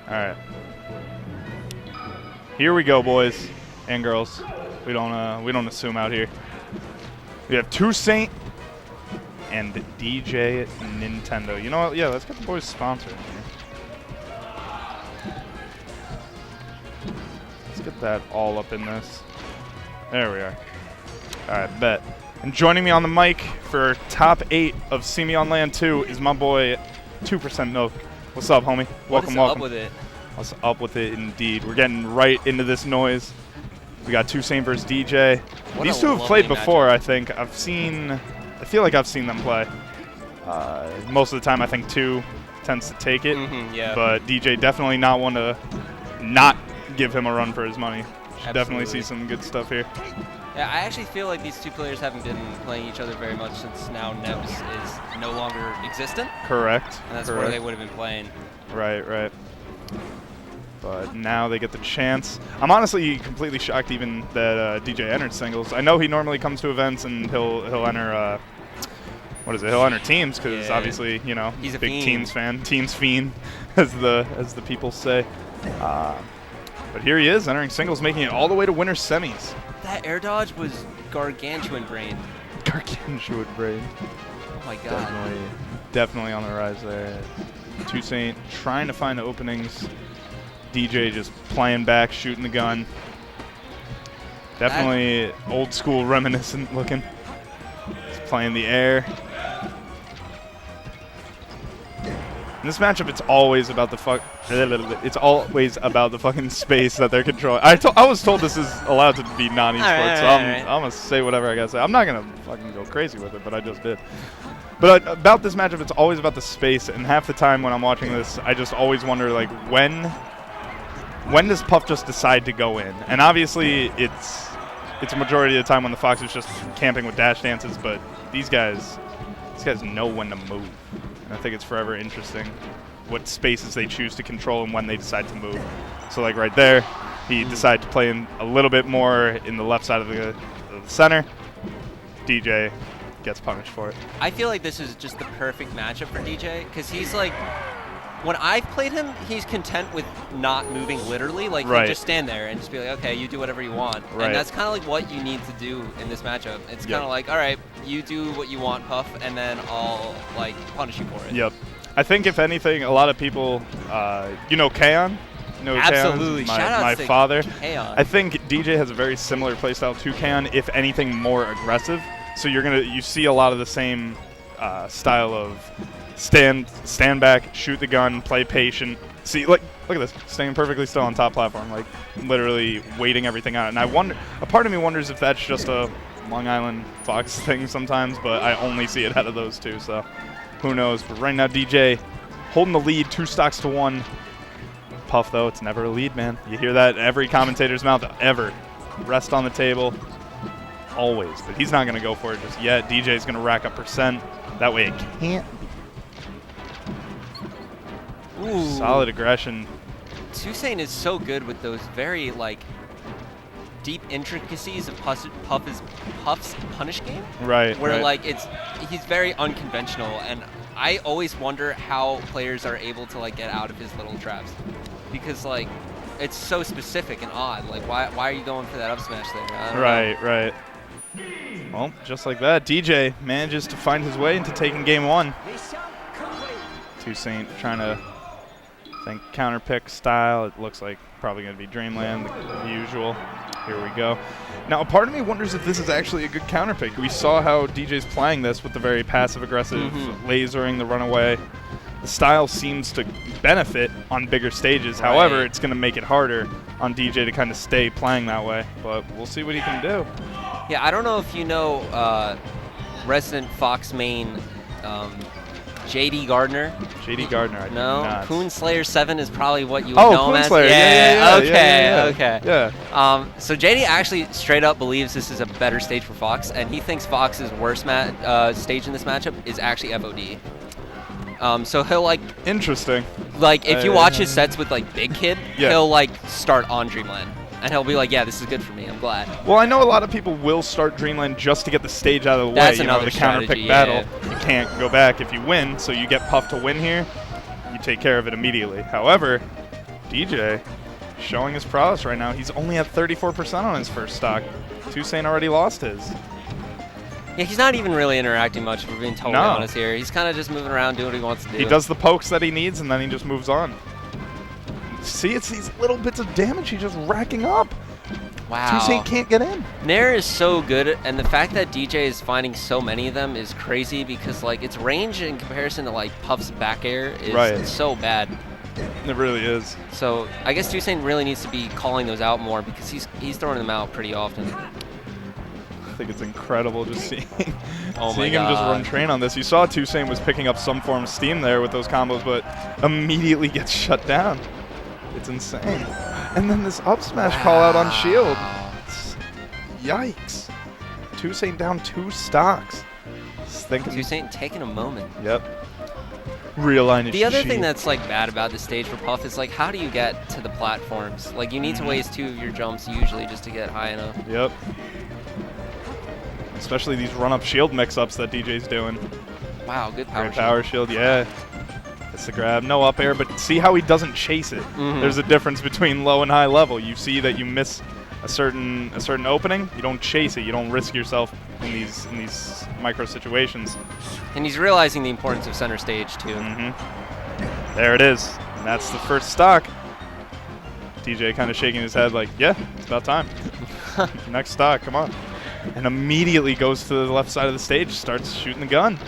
All right. Here we go, boys and girls. We don't assume out here. We have 2saint and DJ Nintendo. You know what? Yeah, let's get the boys sponsored here. Let's get that all up in this. There we are. All right, bet. And joining me on the mic for top 8 of See Me on Land 2 is my boy 2% Milk. What's up, homie? Welcome. What's up with it? What's up with it, indeed. We're getting right into this noise. We got 2saint versus DJ. These two have played before, I think. I feel like I've seen them play. Most of the time, I think 2 tends to take it. Yeah. But DJ definitely not one to not give him a run for his money. Should definitely see some good stuff here. Yeah, I actually feel like these two players haven't been playing each other very much since now Nebs is no longer existent. Correct. And that's where they would have been playing. Right. But now they get the chance. I'm honestly completely shocked even that DJ entered singles. I know he normally comes to events and he'll enter he'll enter teams because obviously, you know, he's a big fiend. teams fan, teams fiend, as the people say. But here he is entering singles, making it all the way to winner semis. That air dodge was gargantuan brain. Gargantuan brain. Oh my god. Definitely on the rise there. 2saint trying to find openings. DJ just playing back, shooting the gun. Definitely old school reminiscent looking. He's playing the air. In this matchup, it's always about the fucking space that they're controlling. I was told this is allowed to be non-esports, so I'm gonna say whatever I gotta say. I'm not gonna fucking go crazy with it, but I just did. But about this matchup, it's always about the space, and half the time when I'm watching this, I just always wonder, like, when does Puff just decide to go in? And obviously, it's a majority of the time when the Fox is just camping with dash dances, but these guys know when to move. And I think it's forever interesting what spaces they choose to control and when they decide to move. So, like right there, he decided to play in a little bit more in the left side of the center. DJ gets punished for it. I feel like this is just the perfect matchup for DJ because he's like, when I've played him, he's content with not moving literally. Like, he'll just stand there and just be like, okay, you do whatever you want. Right. And that's kind of like what you need to do in this matchup. It's kind of like, all right, you do what you want, Puff, and then I'll, like, punish you for it. Yep. I think, if anything, a lot of people, you know Kaon? Absolutely. Shout out my to father. Kaon. I think DJ has a very similar playstyle to Kaon, if anything, more aggressive. So you see a lot of the same style of stand back, shoot the gun, play patient. See, look at this, staying perfectly still on top platform, like literally waiting everything out. And a part of me wonders if that's just a Long Island Fox thing sometimes, but I only see it out of those two, so who knows. But right now, DJ holding the lead, 2 stocks to 1. Puff, though, it's never a lead, man. You hear that in every commentator's mouth ever. Rest on the table, always. But he's not going to go for it just yet. DJ's going to rack up percent. That way it can't be. Ooh. Solid aggression. 2saint is so good with those very, like, deep intricacies of Puff's punish game. Right. Where, like, he's very unconventional, and I always wonder how players are able to, like, get out of his little traps. Because, like, it's so specific and odd. Like, why are you going for that up smash there? I don't know. Right. Well, just like that, DJ manages to find his way into taking game 1. 2saint trying to think counter pick style. It looks like probably going to be Dreamland, the usual. Here we go. Now, a part of me wonders if this is actually a good counter pick. We saw how DJ's playing this with the very passive-aggressive lasering, the runaway. The style seems to benefit on bigger stages. Right. However, it's going to make it harder on DJ to kind of stay playing that way. But we'll see what he can do. Yeah, I don't know if you know resident Fox main JD Gardner. JD Gardner, I do not. Coon Slayer 7 is probably what you would know him as. Slayer. Okay. Yeah. So JD actually straight up believes this is a better stage for Fox, and he thinks Fox's worst stage in this matchup is actually FOD. So he'll like. Interesting. Like if you watch his sets with like Big Kid, he'll like start on Dreamland. And he'll be like, yeah, this is good for me. I'm glad. Well, I know a lot of people will start Dreamland just to get the stage out of the way. That's you know, another the counter pick strategy, battle. You can't go back if you win, so you get Puff to win here. You take care of it immediately. However, DJ showing his prowess right now. He's only at 34% on his first stock. 2saint already lost his. Yeah, he's not even really interacting much, if we're being totally honest here. He's kind of just moving around, doing what he wants to do. He does the pokes that he needs, and then he just moves on. See, it's these little bits of damage he's just racking up. Wow. 2saint can't get in. Nair is so good, and the fact that DJ is finding so many of them is crazy because, like, its range in comparison to, like, Puff's back air is so bad. It really is. So I guess 2saint really needs to be calling those out more because he's throwing them out pretty often. I think it's incredible just seeing, seeing him just run train on this. You saw 2saint was picking up some form of steam there with those combos, but immediately gets shut down. It's insane. And then this up smash call out on shield. Yikes. 2saint down 2 stocks. 2saint taking a moment. Yep. Realign his The other thing that's like bad about this stage for Puff is like, how do you get to the platforms? Like, you need to waste 2 of your jumps usually just to get high enough. Yep. Especially these run-up shield mix-ups that DJ's doing. Wow, good power shield. Power shield, yeah. It's the grab. No up air, but see how he doesn't chase it. There's a difference between low and high level. You see that you miss a certain opening, you don't chase it. You don't risk yourself in these micro situations. And he's realizing the importance of center stage too. There it is. And that's the first stock. DJ kind of shaking his head like, yeah, it's about time. Next stock, come on. And immediately goes to the left side of the stage, starts shooting the gun.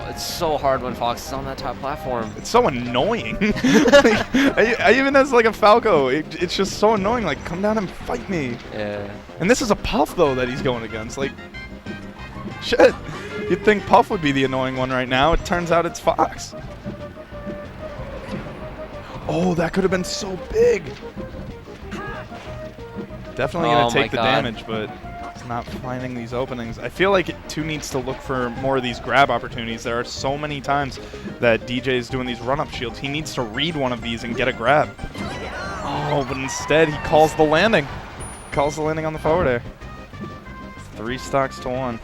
It's so hard when Fox is on that top platform. It's so annoying. I even as like a Falco, it's just so annoying. Like, come down and fight me. Yeah. And this is a Puff though that he's going against. Like, shit. You'd think Puff would be the annoying one right now. It turns out it's Fox. Oh, that could have been so big. Definitely gonna take the damage, but it's not finding these openings. I feel like 2 needs to look for more of these grab opportunities. There are so many times that DJ is doing these run-up shields. He needs to read one of these and get a grab. Oh, but instead he calls the landing. Calls the landing on the forward air. 3 stocks to 1.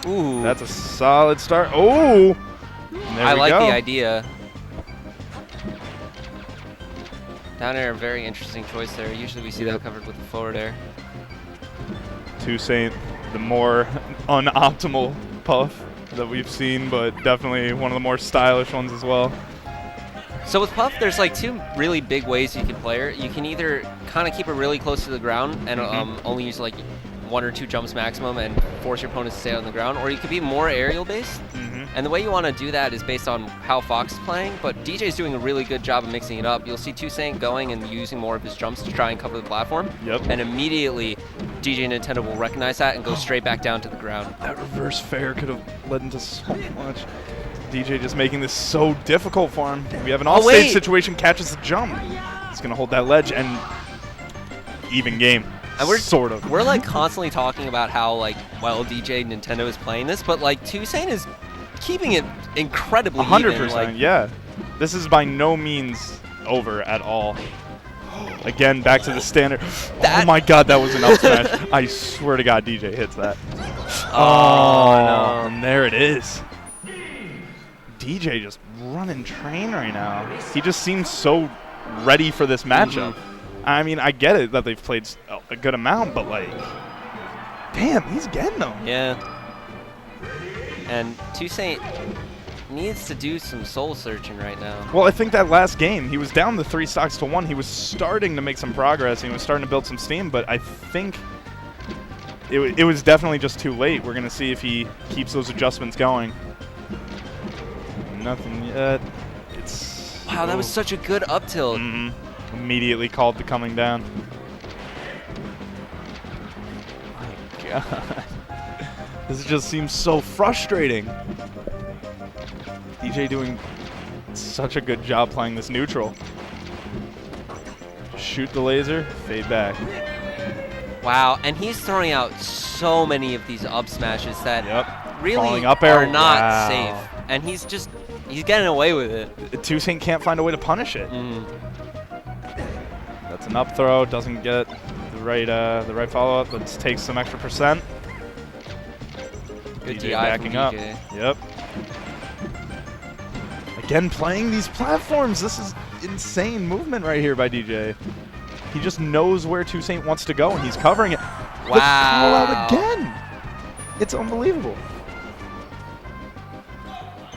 Ooh. That's a solid start. Oh! I like the idea. Down air, very interesting choice there. Usually we see that covered with the forward air. 2saint, the more unoptimal Puff that we've seen, but definitely one of the more stylish ones as well. So with Puff, there's like 2 really big ways you can play her. You can either kind of keep her really close to the ground and only use like 1 or 2 jumps maximum and force your opponents to stay on the ground, or you could be more aerial based. And the way you want to do that is based on how Fox is playing, but DJ's doing a really good job of mixing it up. You'll see 2saint going and using more of his jumps to try and cover the platform. And immediately, DJ Nintendo will recognize that and go straight back down to the ground. That reverse fair could have led into so much. DJ just making this so difficult for him. We have an off-stage situation, catches the jump. He's going to hold that ledge, and even game. And we're sort of. We're like constantly talking about how like well DJ Nintendo is playing this, but like 2saint is keeping it incredibly 100%, even. yeah. This is by no means over at all. Again, back to the standard. Oh my God, that was an up smash. I swear to God, DJ hits that. Oh, no. And there it is. DJ just running train right now. He just seems so ready for this matchup. I mean, I get it that they've played a good amount, but like, damn, he's getting them. Yeah. And 2saint needs to do some soul searching right now. Well, I think that last game, he was down the 3 stocks to 1. He was starting to make some progress. He was starting to build some steam, but I think it was definitely just too late. We're going to see if he keeps those adjustments going. Nothing yet. Wow, that was such a good up tilt. Immediately called the coming down. My God. This just seems so frustrating. DJ doing such a good job playing this neutral. Shoot the laser, fade back. Wow, and he's throwing out so many of these up smashes that really up air, are not safe. And he's getting away with it. 2saint can't find a way to punish it. That's an up throw, doesn't get the right follow-up, but takes some extra %. Good DJ DI backing from DJ. up. Yep. Again, playing these platforms. This is insane movement right here by DJ. He just knows where 2saint wants to go, and he's covering it. Wow. The call out again. It's unbelievable.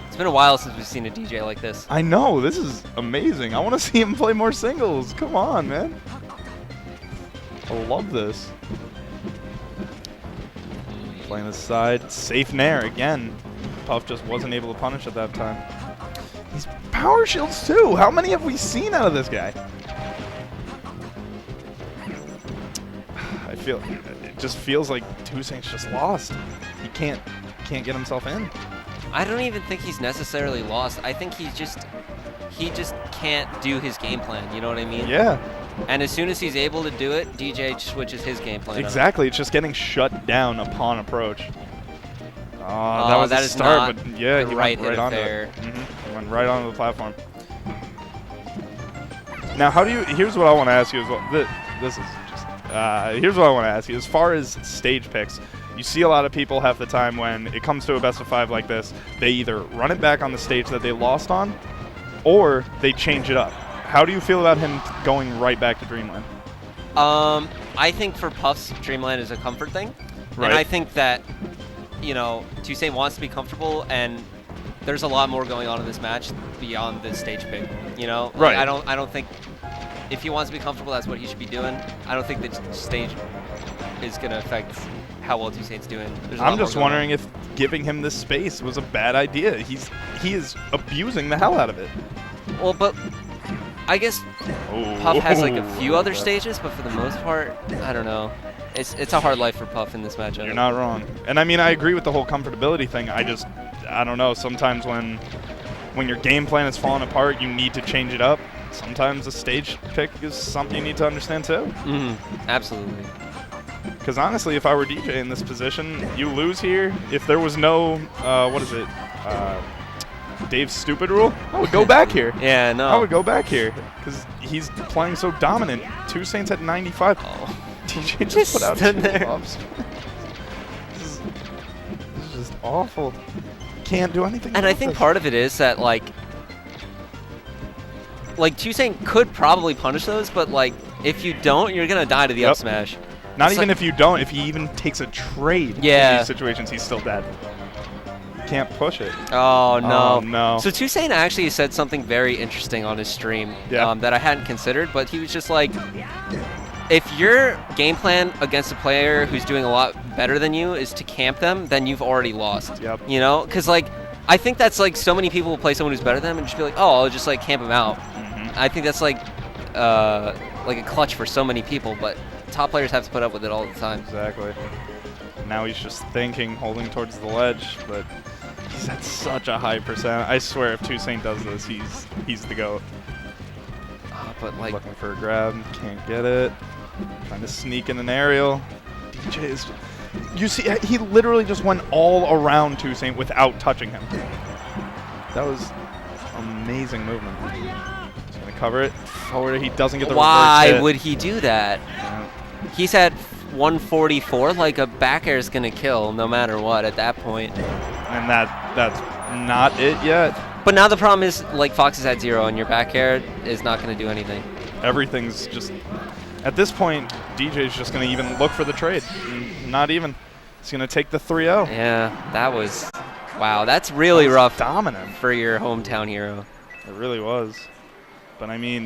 It's been a while since we've seen a DJ like this. I know. This is amazing. I want to see him play more singles. Come on, man. I love this. Playing this side. Safe nair again. Puff just wasn't able to punish at that time. These power shields, too. How many have we seen out of this guy? It just feels like 2saint's just lost. He can't get himself in. I don't even think he's necessarily lost. I think he just can't do his game plan. You know what I mean? Yeah. And as soon as he's able to do it, DJ switches his game plan. Exactly. It's just getting shut down upon approach. Oh, that was a start, but yeah, he went right onto it. He went right onto the platform. Now, here's what I want to ask you as well. This is just, here's what I want to ask you. As far as stage picks, you see a lot of people half the time when it comes to a best of 5 like this, they either run it back on the stage that they lost on, or they change it up. How do you feel about him going right back to Dreamland? I think for Puff's, Dreamland is a comfort thing. Right. And I think that, 2saint wants to be comfortable, and there's a lot more going on in this match beyond this stage pick. Right. I don't think if he wants to be comfortable, that's what he should be doing. I don't think the stage is going to affect how well 2saint's doing. I'm just wondering if giving him this space was a bad idea. He is abusing the hell out of it. Well, but I guess Puff has like a few other stages, but for the most part, I don't know. It's a hard life for Puff in this matchup. You're not wrong. And I mean, I agree with the whole comfortability thing. I don't know. Sometimes when your game plan is falling apart, you need to change it up. Sometimes a stage pick is something you need to understand too. Absolutely. Because honestly, if I were DJ in this position, you lose here. If there was no, Dave's stupid rule, I would go back here. Yeah, no. I would go back here because he's playing so dominant. 2saint's at 95. Oh. DJ just put out 2 there. buffs. This is just awful. Can't do anything. And I think part of it is that like 2saint could probably punish those, but if you don't, you're gonna die to the up smash. Not even if you don't. If he even takes a trade in these situations, he's still dead. Can't push it. Oh, no. Oh, no. So 2saint actually said something very interesting on his stream that I hadn't considered, but he was just like, if your game plan against a player who's doing a lot better than you is to camp them, then you've already lost. Yep. Because I think that's so many people will play someone who's better than them and just be like, oh, I'll just camp him out. I think that's like a clutch for so many people, but top players have to put up with it all the time. Exactly. Now he's just thinking, holding towards the ledge, but he's at such a high percent. I swear if 2saint does this, he's the GOAT. But looking for a grab, can't get it. Trying to sneak in an aerial. DJ is... You see, he literally just went all around 2saint without touching him. That was amazing movement. He's going to cover it forward. He doesn't get the reverse hit. Why would he do that? Yeah. He's at 144. A back air is going to kill no matter what at that point. And that's not it yet. But now the problem is, Fox is at 0, and your back air is not going to do anything. Everything's just... At this point, DJ's just going to even look for the trade. Not even. He's going to take the 3-0. Yeah, that was... Wow, that's really rough. Dominant. For your hometown hero. It really was. But I mean...